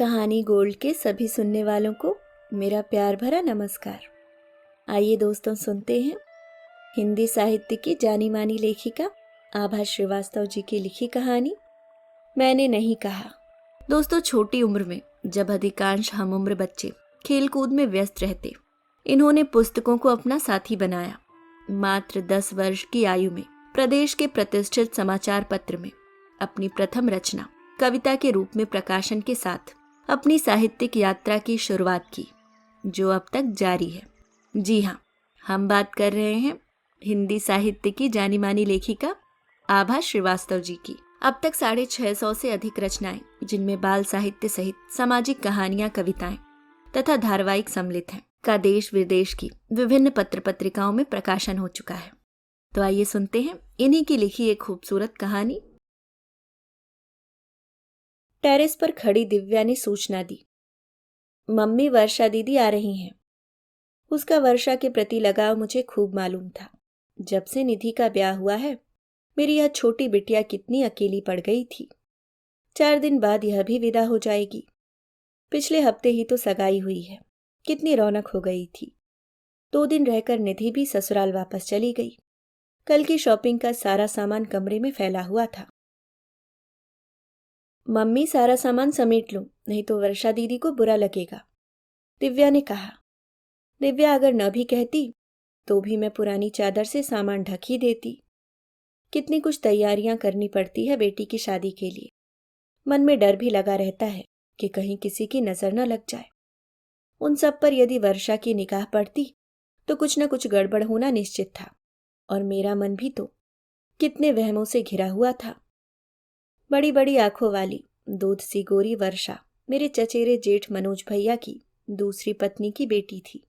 कहानी गोल्ड के सभी सुनने वालों को मेरा प्यार भरा नमस्कार। आइए दोस्तों, सुनते हैं हिंदी साहित्य की जानी मानी लेखिका आभा श्रीवास्तव जी की लिखी कहानी मैंने नहीं कहा। दोस्तों, छोटी उम्र में जब अधिकांश हम उम्र बच्चे खेलकूद में व्यस्त रहते, इन्होंने पुस्तकों को अपना साथी बनाया। मात्र 10 वर्ष की आयु में प्रदेश के प्रतिष्ठित समाचार पत्र में अपनी प्रथम रचना कविता के रूप में प्रकाशन के साथ अपनी साहित्यिक यात्रा की शुरुआत की, जो अब तक जारी है। जी हाँ, हम बात कर रहे हैं हिंदी साहित्य की जानी मानी लेखिका आभा श्रीवास्तव जी की। अब तक 650 से अधिक रचनाएं, जिनमें बाल साहित्य सहित सामाजिक कहानियां, कविताएं तथा धारावाहिक सम्मिलित हैं, का देश विदेश की विभिन्न पत्र पत्रिकाओं में प्रकाशन हो चुका है। तो आइए सुनते हैं इन्हीं की लिखी एक खूबसूरत कहानी। टेरेस पर खड़ी दिव्या ने सूचना दी, मम्मी, वर्षा दीदी आ रही हैं। उसका वर्षा के प्रति लगाव मुझे खूब मालूम था। जब से निधि का ब्याह हुआ है, मेरी यह छोटी बिटिया कितनी अकेली पड़ गई थी। 4 दिन बाद यह भी विदा हो जाएगी। पिछले हफ्ते ही तो सगाई हुई है, कितनी रौनक हो गई थी। 2 दिन रहकर निधि भी ससुराल वापस चली गई। कल की शॉपिंग का सारा सामान कमरे में फैला हुआ था। मम्मी, सारा सामान समेट लो, नहीं तो वर्षा दीदी को बुरा लगेगा, दिव्या ने कहा। दिव्या अगर न भी कहती तो भी मैं पुरानी चादर से सामान ढक ही देती। कितनी कुछ तैयारियां करनी पड़ती है बेटी की शादी के लिए। मन में डर भी लगा रहता है कि कहीं किसी की नजर न लग जाए। उन सब पर यदि वर्षा की निगाह पड़ती तो कुछ न कुछ गड़बड़ होना निश्चित था। और मेरा मन भी तो कितने वहमों से घिरा हुआ था। बड़ी बड़ी आंखों वाली दूध सी गोरी वर्षा मेरे चचेरे जेठ मनोज भैया की दूसरी पत्नी की बेटी थी।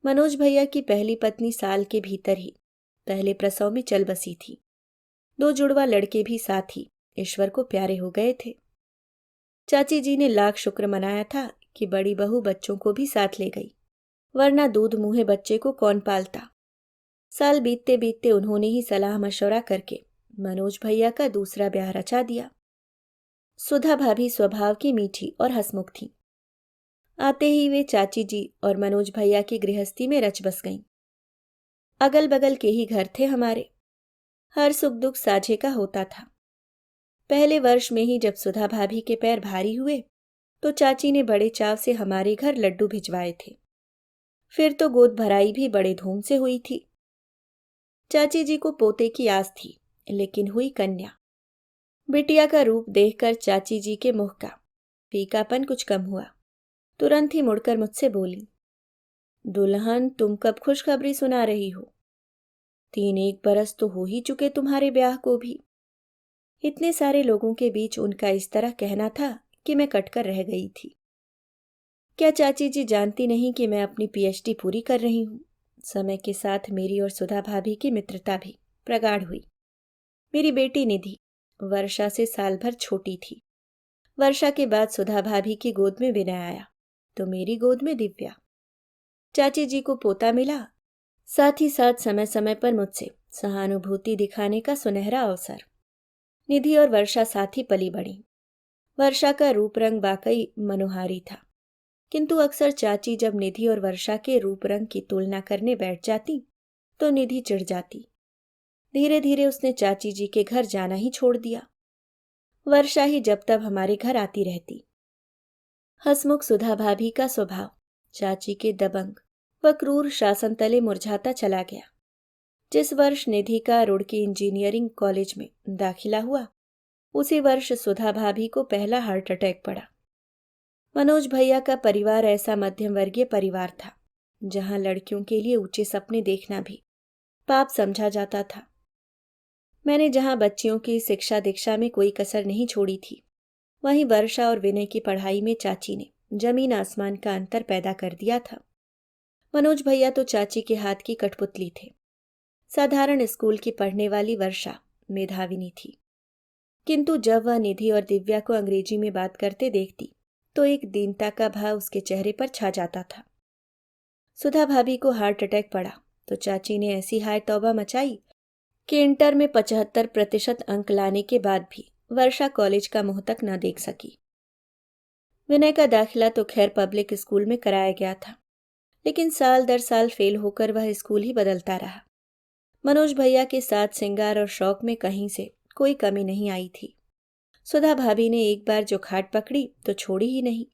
मनोज भैया की पहली पत्नी साल के भीतर ही पहले प्रसव में चल बसी थी। 2 जुड़वा लड़के भी साथ ही ईश्वर को प्यारे हो गए थे। चाची जी ने लाख शुक्र मनाया था कि बड़ी बहू बच्चों को भी साथ ले गई, वरना दूध मुँहे बच्चे को कौन पालता। साल बीतते बीतते उन्होंने ही सलाह मशवरा करके मनोज भैया का दूसरा ब्याह रचा दिया। सुधा भाभी स्वभाव की मीठी और हंसमुख थी। आते ही वे चाची जी और मनोज भैया की गृहस्थी में रच बस गईं। अगल बगल के ही घर थे हमारे। हर सुख दुख साझे का होता था। पहले वर्ष में ही जब सुधा भाभी के पैर भारी हुए तो चाची ने बड़े चाव से हमारे घर लड्डू भिजवाए थे। फिर तो गोद भराई भी बड़े धूम से हुई थी। चाची जी को पोते की आस थी, लेकिन हुई कन्या। बिटिया का रूप देखकर चाची जी के मुख का फीकापन कुछ कम हुआ। तुरंत ही मुड़कर मुझसे बोली, दुल्हन, तुम कब खुशखबरी सुना रही हो? 3-1 बरस तो हो ही चुके तुम्हारे ब्याह को भी। इतने सारे लोगों के बीच उनका इस तरह कहना था कि मैं कटकर रह गई थी। क्या चाची जी जानती नहीं कि मैं अपनी पीएचडी पूरी कर रही हूँ? समय के साथ मेरी और सुधा भाभी की मित्रता भी प्रगाढ़ हुई। मेरी बेटी निधि वर्षा से साल भर छोटी थी। वर्षा के बाद सुधा भाभी की गोद में विनय आया तो मेरी गोद में दिव्या। चाची जी को पोता मिला, साथ ही साथ समय समय पर मुझसे सहानुभूति दिखाने का सुनहरा अवसर। निधि और वर्षा साथ ही पली बढ़ी। वर्षा का रूप रंग वाकई मनोहारी था, किंतु अक्सर चाची जब निधि और वर्षा के रूप रंग की तुलना करने बैठ जाती तो निधि चिढ़ जाती। धीरे धीरे उसने चाची जी के घर जाना ही छोड़ दिया। वर्षा ही जब तब हमारे घर आती रहती। हसमुख सुधा भाभी का स्वभाव चाची के दबंग व क्रूर शासन तले मुरझाता चला गया। जिस वर्ष निधि का रुड़की इंजीनियरिंग कॉलेज में दाखिला हुआ, उसी वर्ष सुधा भाभी को पहला हार्ट अटैक पड़ा। मनोज भैया का परिवार ऐसा मध्यम वर्गीय परिवार था जहां लड़कियों के लिए ऊंचे सपने देखना भी पाप समझा जाता था। मैंने जहां बच्चियों की शिक्षा दीक्षा में कोई कसर नहीं छोड़ी थी, वहीं वर्षा और विनय की पढ़ाई में चाची ने जमीन आसमान का अंतर पैदा कर दिया था। मनोज भैया तो चाची के हाथ की कठपुतली थे। साधारण स्कूल की पढ़ने वाली वर्षा मेधाविनी थी, किंतु जब वह निधि और दिव्या को अंग्रेजी में बात करते देखती तो एक दीनता का भाव उसके चेहरे पर छा जाता था। सुधा भाभी को हार्ट अटैक पड़ा तो चाची ने ऐसी हाय तौबा मचाई कि इंटर में 75% अंक लाने के बाद भी वर्षा कॉलेज का मुंह तक न देख सकी। विनय का दाखिला तो खैर पब्लिक स्कूल में कराया गया था, लेकिन साल दर साल फेल होकर वह स्कूल ही बदलता रहा। मनोज भैया के साथ श्रृंगार और शौक में कहीं से कोई कमी नहीं आई थी। सुधा भाभी ने एक बार जो खाट पकड़ी तो छोड़ी ही नहीं।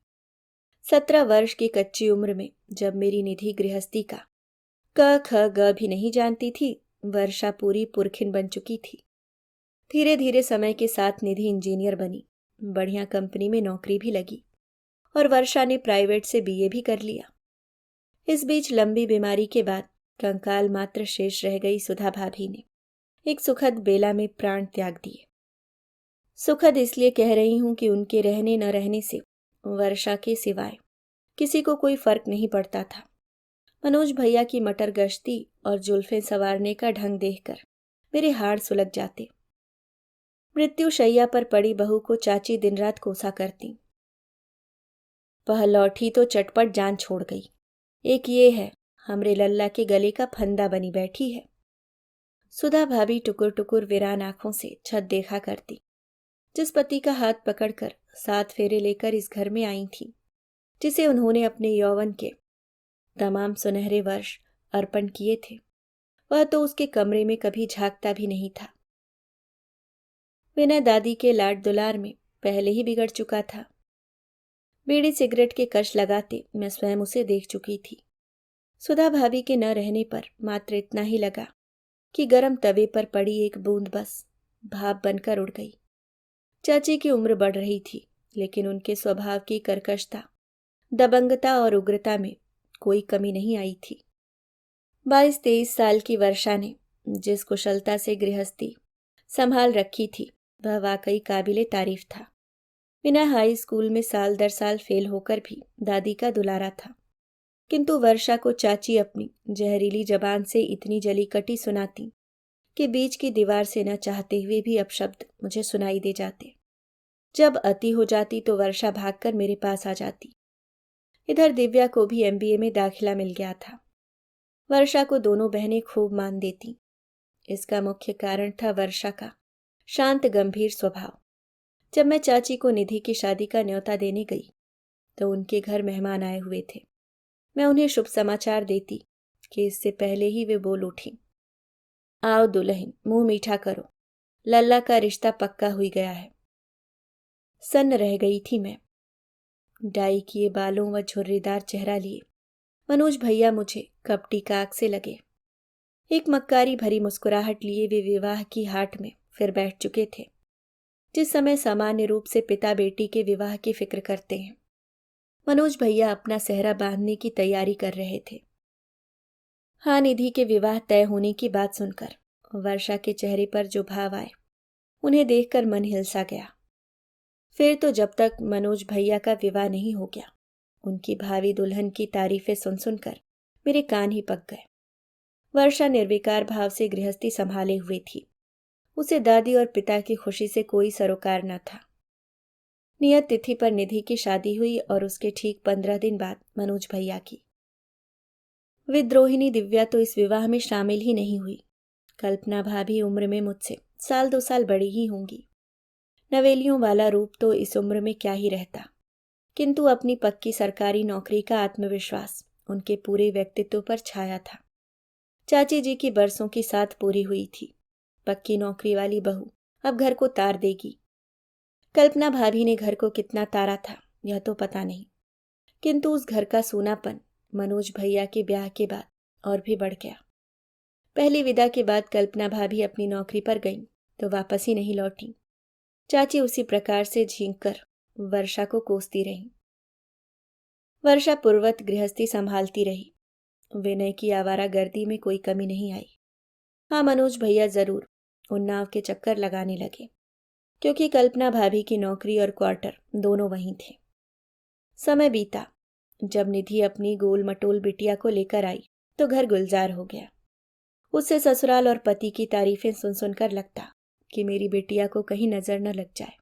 17 वर्ष की कच्ची उम्र में जब मेरी निधि गृहस्थी का क ख ग भी नहीं जानती थी, वर्षा पूरी पुरखिन बन चुकी थी। धीरे धीरे समय के साथ निधि इंजीनियर बनी, बढ़िया कंपनी में नौकरी भी लगी और वर्षा ने प्राइवेट से बीए भी कर लिया। इस बीच लंबी बीमारी के बाद कंकाल मात्र शेष रह गई सुधा भाभी ने एक सुखद बेला में प्राण त्याग दिए। सुखद इसलिए कह रही हूं कि उनके रहने न रहने से वर्षा के सिवाय किसी को कोई फर्क नहीं पड़ता था। मनोज भैया की मटर गश्ती और जुल्फें संवारने का ढंग देखकर मेरे हाड़ सुलग जाते। मृत्यु शैया पर पड़ी बहू को चाची दिन रात कोसा करती। वह लौटी तो चटपट जान छोड़ गई। एक ये है, हमरे लल्ला के गले का फंदा बनी बैठी है। सुधा भाभी टुकुर टुकुर वीरान आंखों से छत देखा करती, जिस पति का हाथ पकड़कर 7 फेरे लेकर इस घर में आई थी, जिसे उन्होंने अपने यौवन के तमाम सुनहरे वर्ष अर्पण किए थे। वह तो उसके कमरे में कभी झांकता भी नहीं था। विनय दादी के लाड दुलार में पहले ही बिगड़ चुका था। बीड़ी सिगरेट के कश लगाते मैं स्वयं उसे देख चुकी थी। सुधा भाभी के न रहने पर मात्र इतना ही लगा कि गरम तवे पर पड़ी एक बूंद बस भाप बनकर उड़ गई। चाची की उम्र बढ़ रही थी, लेकिन उनके स्वभाव की कर्कशता, दबंगता और उग्रता में कोई कमी नहीं आई थी। 22-23 साल की वर्षा ने जिस कुशलता से गृहस्थी संभाल रखी थी, वह वाकई काबिले तारीफ था। बिना हाई स्कूल में साल दर साल फेल होकर भी दादी का दुलारा था, किंतु वर्षा को चाची अपनी जहरीली जबान से इतनी जली कटी सुनाती कि बीच की दीवार से न चाहते हुए भी अपशब्द मुझे सुनाई दे जाते। जब अति हो जाती तो वर्षा भागकर मेरे पास आ जाती। इधर दिव्या को भी एमबीए में दाखिला मिल गया था। वर्षा को दोनों बहनें खूब मान देती। इसका मुख्य कारण था वर्षा का शांत गंभीर स्वभाव। जब मैं चाची को निधि की शादी का न्योता देने गई तो उनके घर मेहमान आए हुए थे। मैं उन्हें शुभ समाचार देती कि इससे पहले ही वे बोल उठी, आओ दुल्हन, मुंह मीठा करो, लल्ला का रिश्ता पक्का हुई गया है। सन्न रह गई थी मैं। डाई किए बालों व झुर्रीदार चेहरा लिए मनोज भैया मुझे कपटी काक से लगे। एक मक्कारी भरी मुस्कुराहट लिए वे विवाह की हाट में फिर बैठ चुके थे, जिस समय सामान्य रूप से पिता बेटी के विवाह की फिक्र करते हैं। मनोज भैया अपना सेहरा बांधने की तैयारी कर रहे थे। हाँ, निधि के विवाह तय होने की बात सुनकर वर्षा के चेहरे पर जो भाव आए, उन्हें देखकर मन हिलसा गया। फिर तो जब तक मनोज भैया का विवाह नहीं हो गया, उनकी भावी दुल्हन की तारीफें सुन सुनकर मेरे कान ही पक गए। वर्षा निर्विकार भाव से गृहस्थी संभाले हुए थी। उसे दादी और पिता की खुशी से कोई सरोकार न था। नियत तिथि पर निधि की शादी हुई और उसके ठीक 15 दिन बाद मनोज भैया की। विद्रोहिणी दिव्या तो इस विवाह में शामिल ही नहीं हुई। कल्पना भाभी उम्र में मुझसे 1-2 साल बड़ी ही होंगी। नवेलियों वाला रूप तो इस उम्र में क्या ही रहता, किंतु अपनी पक्की सरकारी नौकरी का आत्मविश्वास उनके पूरे व्यक्तित्व पर छाया था। चाची जी की बरसों की साथ पूरी हुई थी। पक्की नौकरी वाली बहू अब घर को तार देगी। कल्पना भाभी ने घर को कितना तारा था यह तो पता नहीं, किंतु उस घर का सूनापन मनोज भैया के ब्याह के बाद और भी बढ़ गया। पहली विदा के बाद कल्पना भाभी अपनी नौकरी पर गईं तो वापस ही नहीं लौटी। चाची उसी प्रकार से झींक कर वर्षा को कोसती रही। वर्षा पूर्वत गृहस्थी संभालती रही। विनय की आवारागर्दी में कोई कमी नहीं आई। हाँ, मनोज भैया जरूर उन्नाव के चक्कर लगाने लगे, क्योंकि कल्पना भाभी की नौकरी और क्वार्टर दोनों वहीं थे। समय बीता। जब निधि अपनी गोल मटोल बिटिया को लेकर आई तो घर गुलजार हो गया। उससे ससुराल और पति की तारीफें सुन सुनकर लगता कि मेरी बिटिया को कहीं नजर न लग जाए।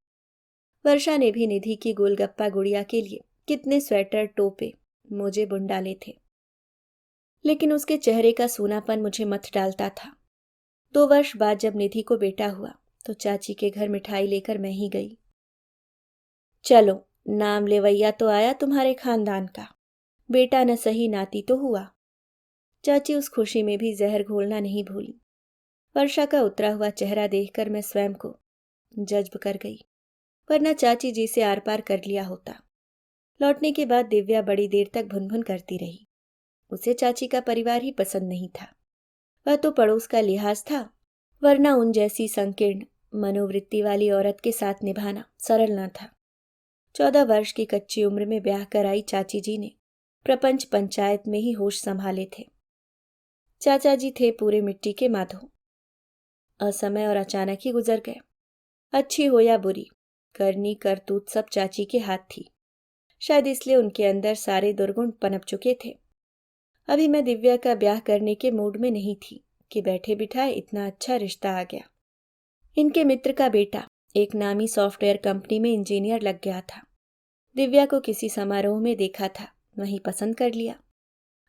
वर्षा ने भी निधि की गोलगप्पा गुड़िया के लिए कितने स्वेटर, टोपे, मोजे बुन डाले थे, लेकिन उसके चेहरे का सूनापन मुझे मत डालता था। 2 वर्ष बाद जब निधि को बेटा हुआ तो चाची के घर मिठाई लेकर मैं ही गई। चलो, नाम लेवैया तो आया तुम्हारे खानदान का, बेटा न सही नाती तो हुआ। चाची उस खुशी में भी जहर घोलना नहीं भूली। वर्षा का उतरा हुआ चेहरा देखकर मैं स्वयं को जज्ब कर गई, वरना चाची जी से आर पार कर लिया होता। लौटने के बाद दिव्या बड़ी देर तक भुनभुन करती रही। उसे चाची का परिवार ही पसंद नहीं था। वह तो पड़ोस का लिहाज था, वरना उन जैसी संकीर्ण मनोवृत्ति वाली औरत के साथ निभाना सरल न था। 14 वर्ष की कच्ची उम्र में ब्याह कराई चाची जी ने प्रपंच पंचायत में ही होश संभाले थे। चाचा जी थे पूरे मिट्टी के माधो। असमय और अचानक ही गुजर गए। अच्छी हो या बुरी, करनी करतूत सब चाची के हाथ थी। शायद इसलिए उनके अंदर सारे दुर्गुण पनप चुके थे। अभी मैं दिव्या का ब्याह करने के मूड में नहीं थी कि बैठे बिठाए इतना अच्छा रिश्ता आ गया। इनके मित्र का बेटा एक नामी सॉफ्टवेयर कंपनी में इंजीनियर लग गया था। दिव्या को किसी समारोह में देखा था, वहीं पसंद कर लिया।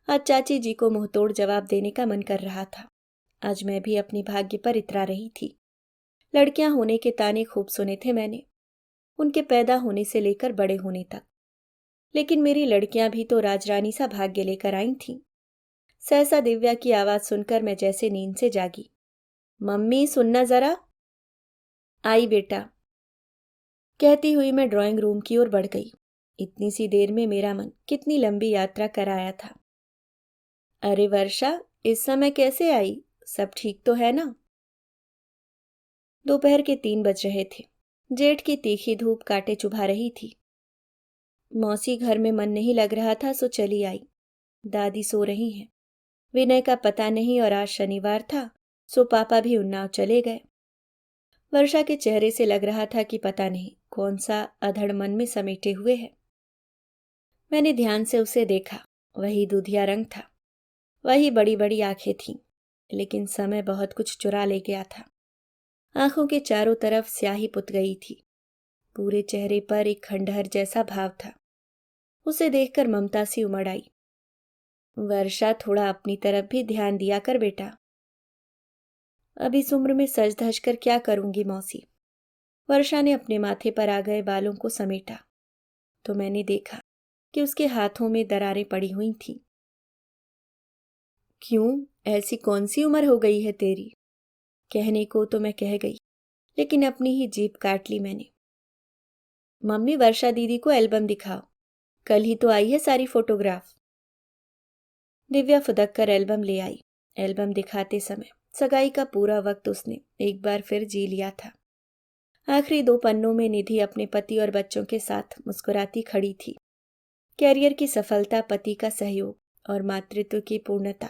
आज चाची जी को मुंहतोड़ जवाब देने का मन कर रहा था। आज मैं भी अपनी भाग्य पर इतरा रही थी। लड़कियां होने के ताने खूब सुने थे मैंने, उनके पैदा होने से लेकर बड़े होने तक। लेकिन मेरी लड़कियां भी तो राजरानी सा भाग्य लेकर आई थीं। सहसा दिव्या की आवाज सुनकर मैं जैसे नींद से जागी। मम्मी सुनना जरा। आई बेटा, कहती हुई मैं ड्राइंग रूम की ओर बढ़ गई। इतनी सी देर में मेरा मन कितनी लंबी यात्रा कर आया था। अरे वर्षा, इस समय कैसे आई? सब ठीक तो है ना? दोपहर के 3 बज रहे थे। जेठ की तीखी धूप कांटे चुभा रही थी। मौसी घर में मन नहीं लग रहा था सो चली आई। दादी सो रही हैं। विनय का पता नहीं और आज शनिवार था सो पापा भी उन्नाव चले गए। वर्षा के चेहरे से लग रहा था कि पता नहीं कौन सा अधड़ मन में समेटे हुए है। मैंने ध्यान से उसे देखा। वही दूधिया रंग था, वही बड़ी बड़ी आंखें थीं, लेकिन समय बहुत कुछ चुरा ले गया था। आंखों के चारों तरफ स्याही पुत गई थी। पूरे चेहरे पर एक खंडहर जैसा भाव था। उसे देखकर ममता सी उमड़ आई। वर्षा, थोड़ा अपनी तरफ भी ध्यान दिया कर बेटा। अब इस उम्र में सज धज कर क्या करूंगी मौसी? वर्षा ने अपने माथे पर आ गए बालों को समेटा तो मैंने देखा कि उसके हाथों में दरारें पड़ी हुई थीं। क्यों, ऐसी कौन सी उम्र हो गई है तेरी? कहने को तो मैं कह गई, लेकिन अपनी ही जीभ काट ली मैंने। मम्मी, वर्षा दीदी को एल्बम दिखाओ, कल ही तो आई है सारी फोटोग्राफ। दिव्या फुदक कर एल्बम ले आई। एल्बम दिखाते समय सगाई का पूरा वक्त उसने एक बार फिर जी लिया था। आखिरी 2 पन्नों में निधि अपने पति और बच्चों के साथ मुस्कुराती खड़ी थी। कैरियर की सफलता, पति का सहयोग और मातृत्व की पूर्णता,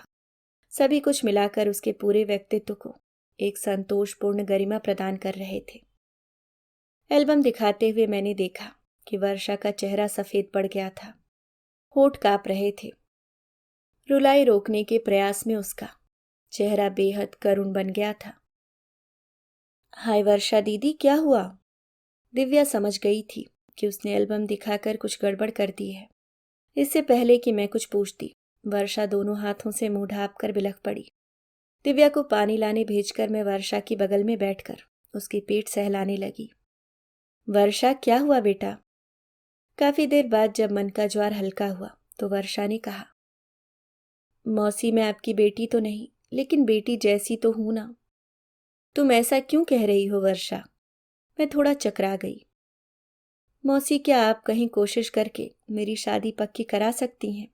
सभी कुछ मिलाकर उसके पूरे व्यक्तित्व को एक संतोषपूर्ण गरिमा प्रदान कर रहे थे। एल्बम दिखाते हुए मैंने देखा कि वर्षा का चेहरा सफेद पड़ गया था। होठ कांप रहे थे। रुलाई रोकने के प्रयास में उसका चेहरा बेहद करुण बन गया था। हाय वर्षा दीदी, क्या हुआ? दिव्या समझ गई थी कि उसने एल्बम दिखाकर कुछ गड़बड़ कर दी है। इससे पहले कि मैं कुछ पूछती, वर्षा दोनों हाथों से मुंह ढांप कर बिलख पड़ी। दिव्या को पानी लाने भेजकर मैं वर्षा की बगल में बैठकर उसकी पीठ सहलाने लगी। वर्षा, क्या हुआ बेटा? काफी देर बाद जब मन का ज्वार हल्का हुआ तो वर्षा ने कहा, मौसी, मैं आपकी बेटी तो नहीं, लेकिन बेटी जैसी तो हूं ना। तुम ऐसा क्यों कह रही हो वर्षा? मैं थोड़ा चकरा गई। मौसी, क्या आप कहीं कोशिश करके मेरी शादी पक्की करा सकती हैं?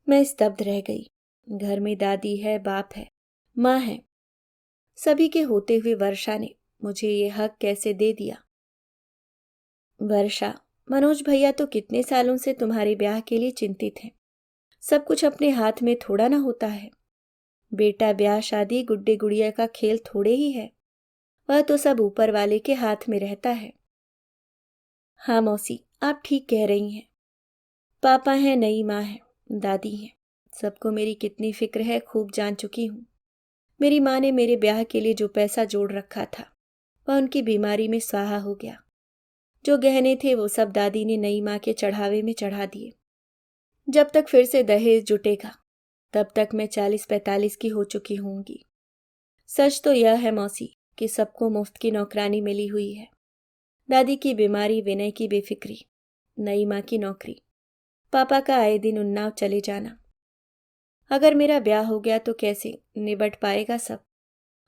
मैं स्तब्ध रह गई। घर में दादी है, बाप है, माँ है, सभी के होते हुए वर्षा ने मुझे ये हक कैसे दे दिया? वर्षा, मनोज भैया तो कितने सालों से तुम्हारे ब्याह के लिए चिंतित हैं। सब कुछ अपने हाथ में थोड़ा ना होता है। बेटा, ब्याह शादी गुड्डे गुड़िया का खेल थोड़े ही है। वह तो सब ऊपर वाले के हाथ में रहता है। हाँ मौसी, आप ठीक कह रही हैं। पापा हैं, नई माँ है, दादी हैं, सबको मेरी कितनी फिक्र है खूब जान चुकी हूँ। मेरी माँ ने मेरे ब्याह के लिए जो पैसा जोड़ रखा था वह उनकी बीमारी में स्वाहा हो गया। जो गहने थे वो सब दादी ने नई माँ के चढ़ावे में चढ़ा दिए। जब तक फिर से दहेज जुटेगा तब तक मैं 40-45 की हो चुकी होंगी। सच तो यह है मौसी कि सबको मुफ्त की नौकरानी मिली हुई है। दादी की बीमारी, विनय की बेफिक्री, नई माँ की नौकरी, पापा का आए दिन उन्नाव चले जाना। अगर मेरा ब्याह हो गया तो कैसे निबट पाएगा सब?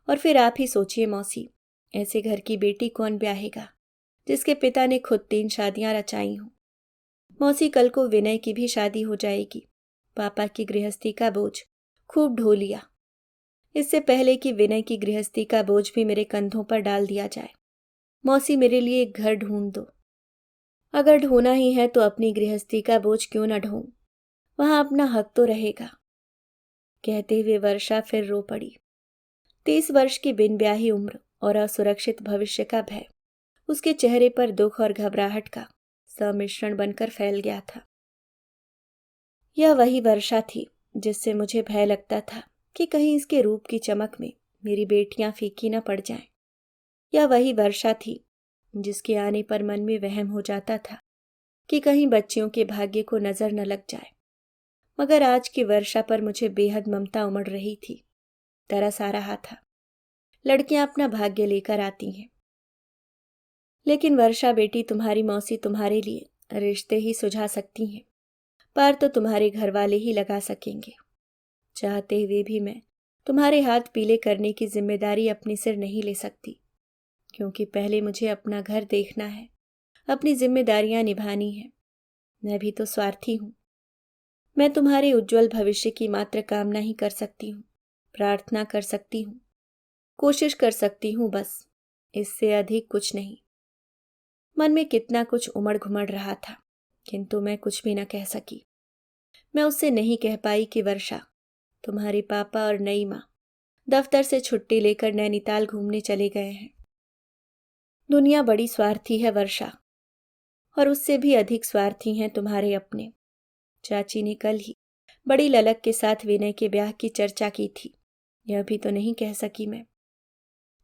और फिर आप ही सोचिए मौसी, ऐसे घर की बेटी कौन ब्याहेगा जिसके पिता ने खुद 3 शादियां रचाई हों? मौसी, कल को विनय की भी शादी हो जाएगी। पापा की गृहस्थी का बोझ खूब ढो लिया, इससे पहले कि विनय की गृहस्थी का बोझ भी मेरे कंधों पर डाल दिया जाए। मौसी, मेरे लिए एक घर ढूंढ दो। अगर ढूंढना ही है तो अपनी गृहस्थी का बोझ क्यों न ढूंढ, वहां अपना हक तो रहेगा। कहते हुए वर्षा फिर रो पड़ी। 30 वर्ष की बिन ब्याही उम्र और असुरक्षित भविष्य का भय उसके चेहरे पर दुख और घबराहट का सम्मिश्रण बनकर फैल गया था। यह वही वर्षा थी जिससे मुझे भय लगता था कि कहीं इसके रूप की चमक में मेरी बेटियां फीकी न पड़ जाएं। यह वही वर्षा थी जिसके आने पर मन में वहम हो जाता था कि कहीं बच्चियों के भाग्य को नजर न लग जाए। मगर आज की वर्षा पर मुझे बेहद ममता उमड़ रही थी, तरस आ रहा था। लड़कियां अपना भाग्य लेकर आती हैं, लेकिन वर्षा बेटी, तुम्हारी मौसी तुम्हारे लिए रिश्ते ही सुझा सकती हैं, पर तो तुम्हारे घर वाले ही लगा सकेंगे। चाहते हुए भी मैं तुम्हारे हाथ पीले करने की जिम्मेदारी अपने सिर नहीं ले सकती, क्योंकि पहले मुझे अपना घर देखना है, अपनी जिम्मेदारियां निभानी है। मैं भी तो स्वार्थी हूं। मैं तुम्हारे उज्जवल भविष्य की मात्र कामना ही कर सकती हूँ, प्रार्थना कर सकती हूँ, कोशिश कर सकती हूँ, बस इससे अधिक कुछ नहीं। मन में कितना कुछ उमड़ घुमड़ रहा था, किंतु मैं कुछ भी न कह सकी। मैं उससे नहीं कह पाई कि वर्षा, तुम्हारे पापा और नई माँ दफ्तर से छुट्टी लेकर नैनीताल घूमने चले गए हैं। दुनिया बड़ी स्वार्थी है वर्षा, और उससे भी अधिक स्वार्थी हैं तुम्हारे अपने। चाची ने कल ही बड़ी ललक के साथ विनय के ब्याह की चर्चा की थी, यह भी तो नहीं कह सकी मैं।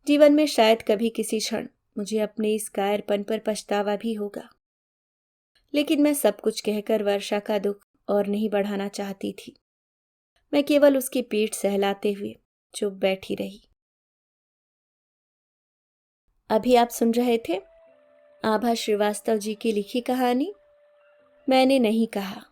जीवन में शायद कभी किसी क्षण मुझे अपने इस कायरपन पर पछतावा भी होगा, लेकिन मैं सब कुछ कहकर वर्षा का दुख और नहीं बढ़ाना चाहती थी। मैं केवल उसकी पीठ सहलाते हुए चुप बैठी रही। अभी आप सुन रहे थे आभा श्रीवास्तव जी की लिखी कहानी मैंने नहीं कहा।